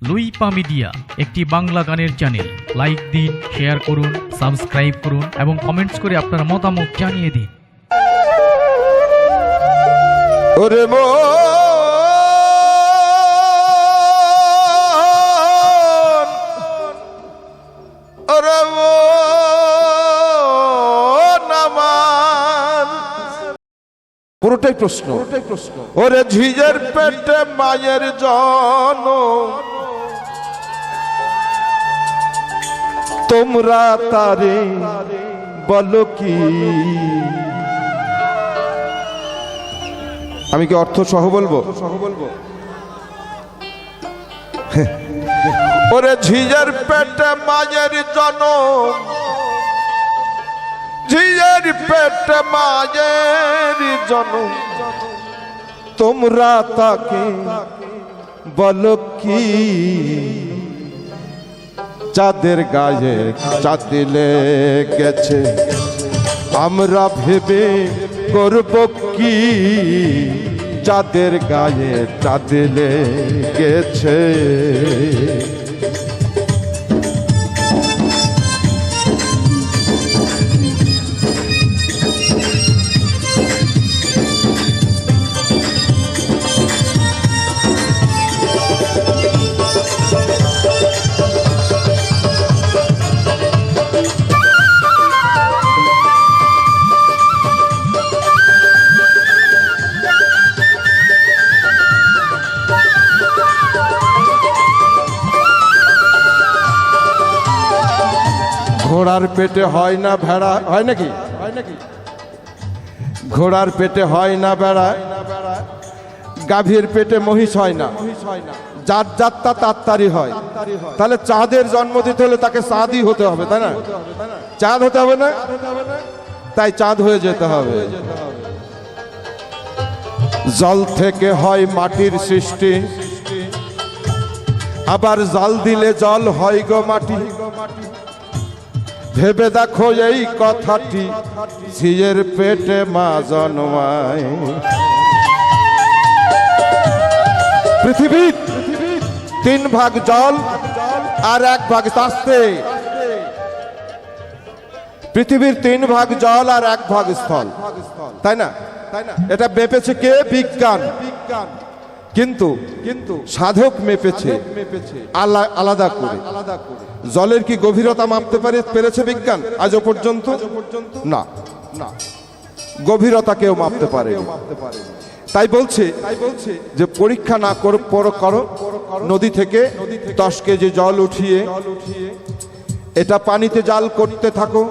Luipa media একটি বাংলা গানের channel. Like দিন, শেয়ার করুন, সাবস্ক্রাইব করুন এবং কমেন্টস করে আপনার মতামত জানিয়ে দিন। ওরে পুরোটাই প্রশ্ন। ওরে ঝিজের পেটে মায়ের জনম, তোমরা তারে বলো কি? আমি কি অর্থ সহ বলবো? ওরে ঝিজের পেটে মায়ের জনম, ঝিজের পেটে মায়ের জনম, তোমরা তাকে বলো কি? চাঁদের গায়ে চাঁদিলে গেছে, আমরা ভেবে করব কি? চাঁদের গায়ে চাঁদিলে গেছে। ঘোড়ার পেটে হয় না ভেড়া, হয় নাকি? ঘোড়ার পেটে হয় না ভেড়া, গাভীর পেটে মহিষ হয় না। যার যাত্রা তাত্তারি হয়। তাহলে চাঁদের জন্ম দিতে হলে তাকে চাঁদই হতে হবে, তাই না? চাঁদ হতে হবে না? তাই চাঁদ হয়ে যেতে হবে। জল থেকে হয় মাটির সৃষ্টি, আবার জাল দিলে জল হয় গো মাটি। ভেবে দেখো এই কথাটি, ঝিজের পেটে মা জন্মায়। পৃথিবীর 3 ভাগ জল আর 1 ভাগ আস্তে। পৃথিবীর 3 ভাগ জল আর 1 ভাগ স্থল, তাই না? এটা মেপেছে কে? বিজ্ঞান। কিন্তু সাধক মেপেছে আলাদা করে। জলের কি গভীরতা মাপতে পেরেছে বিজ্ঞান আজও পর্যন্ত? না, গভীরতা কেউ মাপতে পারে। তাই বলছে যে পরীক্ষা না করো, নদী থেকে 10 কেজি জল উঠিয়ে এটা পানিতে জাল করতে থাকো।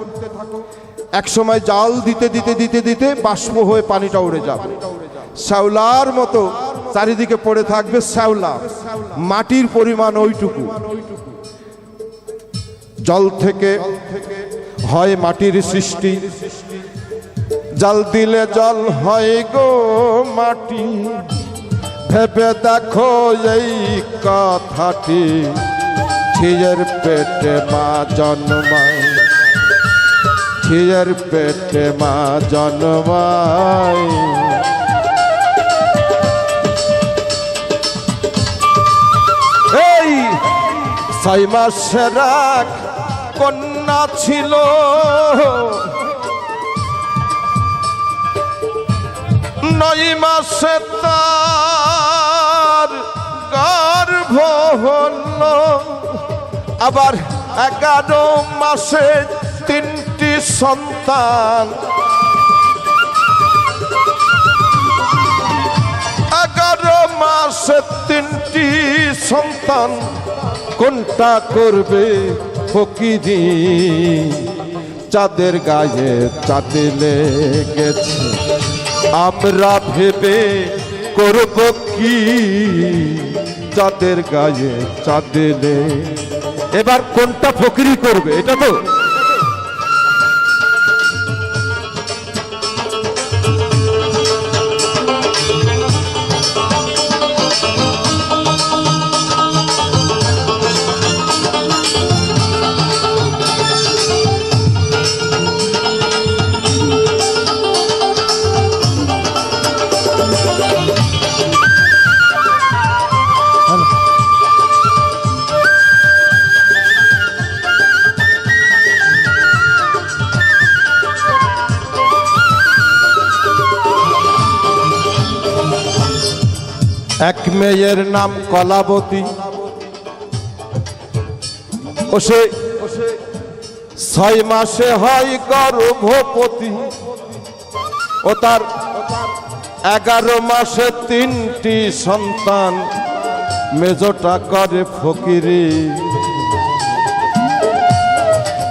এক সময় জাল দিতে দিতে দিতে দিতে বাষ্প হয়ে পানিটা উড়ে যাবে। শ্যাওলার মতো চারিদিকে পড়ে থাকবে শ্যাওলা, মাটির পরিমাণ ওইটুকু। জল থেকে হয় মাটির সৃষ্টি, জাল দিলে জল হয় গো মাটি। ভেবে দেখো এই কথাটি, ঝিজের পেটে মা জন্মায়, ঝিজের পেটে মা জন্মায়। এই 6 মাসের এক কন্যা ছিল, 9 মাসে তার গর্ভ হল। আবার 11 মাসে 3টি সন্তান, 11 মাসে 3টি সন্তান। কোনটা করবে ফকিরি? চাঁদের গায়ে চাঁদিলে গেছে, আমরা ভেবে করব কি? চাঁদের গায়ে চাঁদিলে। এবার কোনটা ফকিরি করবে? এটা তো এক মেয়ের নাম কলাবতী, ও সে 6 মাসে হয় গর্ভবতী, ও তার 11 মাসে 3টি সন্তান, মেজটা করে ফকিরি।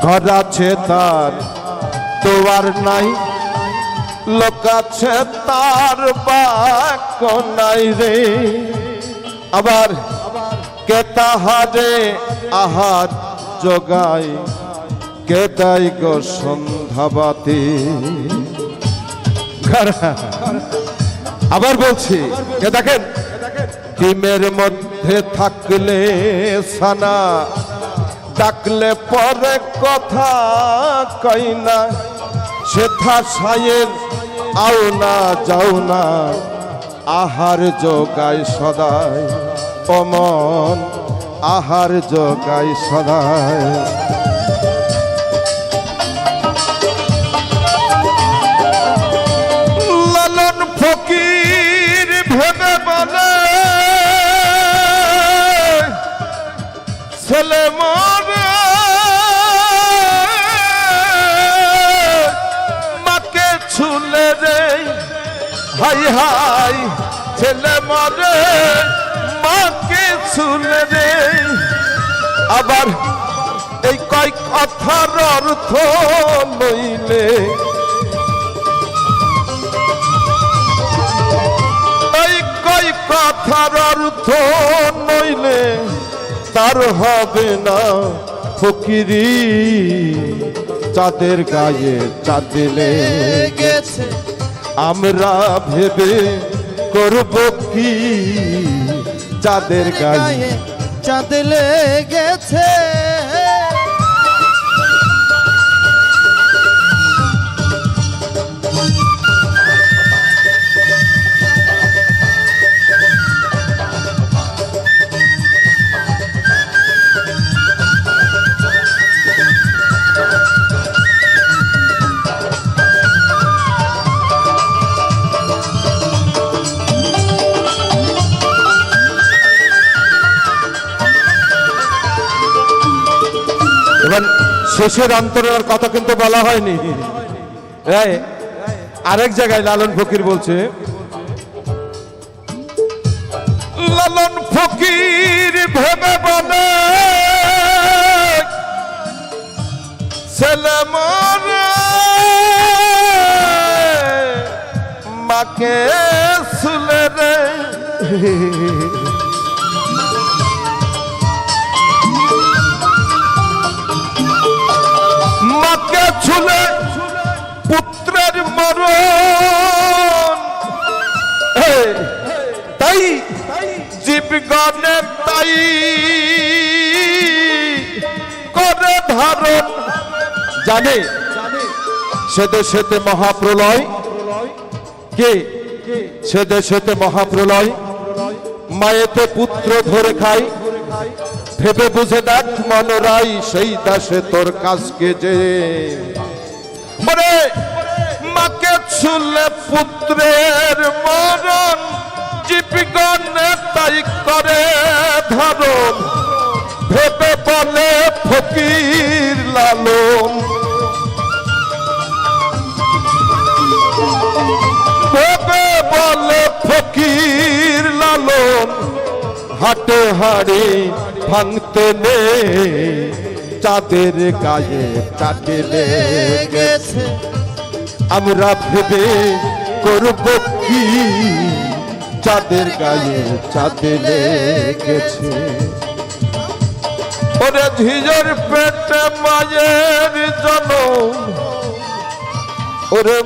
ঘর আছে তার তোয়ার নাই, লোক আছে তার বাক্য নাই রে। আবার কে তাহারে আহার জোগায়, কে দেয় গো সন্ধ্যাবাতি। আবার বলছি, কে দেখেন, ডিমের মধ্যে থাকলে সানা, ডাকলে পরে কথা কই না, সেথা সায়ের আও না যাও না, আহার যোগায় সদায়, অমন আহার যোগায় সদায়। লালন ফকির ভেবে বলে ছেলে মরে, মাকে ছুলে রে, হাই হাই ছেলে মরে, মাকে ছুলে রে। আবার এই কয় কথার অর্থ নইলে, এই কয় কথার অর্থ নইলে তার হবে না ফকিরি। চাঁদের গায়ে চাঁদ লেগেছে, আমরা ভেবে করব কি, চাঁদের গায়ে চাঁদ লেগেছে। এবার শেষের অন্তরের কথা কিন্তু বলা হয়নি। আরেক জায়গায় লালন ফকির বলছে, লালন ফকির ভেবে বলে ছেলে মরে, মাকে শুলে রে। মাকে ছুলে পুত্রের মরণ, তাই জীবগণে তাই করে ধারণ। জানে সে দেশেতে মহাপ্রলয়, কে সে দেশেতে মহাপ্রলয়, মায়েতে পুত্র ধরে খাই, ভেবে বুঝে দেখ মনরাই সেই দাসে তোর কাজকে যে। মাকে ছুলে পুত্রের মরণ, জীবগণে তাই করে ধারণ, ভেবে বলে ফকির লালন। ভেবে বলে ফকির লালন, হাটে হাড়ি ভাঙতে নে, চাঁদের গায়ে চাঁদে লেগেছে, আমরা ভেবে করব কি, চাঁদের গায়ে চাঁদে লেগেছে। ওরে ঝিজর পেটে মায়ের জনম, ওরে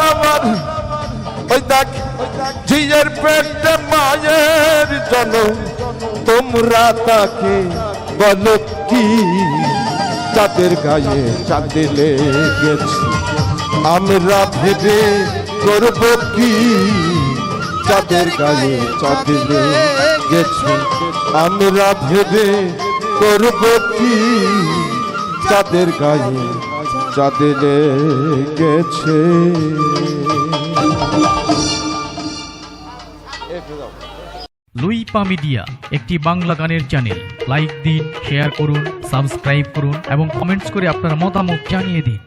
আমার ওই দেখ ঝিজের পেটে মায়ের জনম, তোমরা তাকে বলো কি, চাঁদের গায়ে চাঁদে লেগেছে, আমরা ভেবে করব কি, চাঁদের গায়ে চাঁদে লেগেছে, আমরা ভেবে করব কি, চাঁদের গায়ে চাঁদে লেগেছে। লুইপা মিডিয়া একটি বাংলা গানের চ্যানেল। লাইক দিন, শেয়ার করুন, সাবস্ক্রাইব করুন এবং কমেন্টস করে আপনার মতামত জানিয়ে দিন।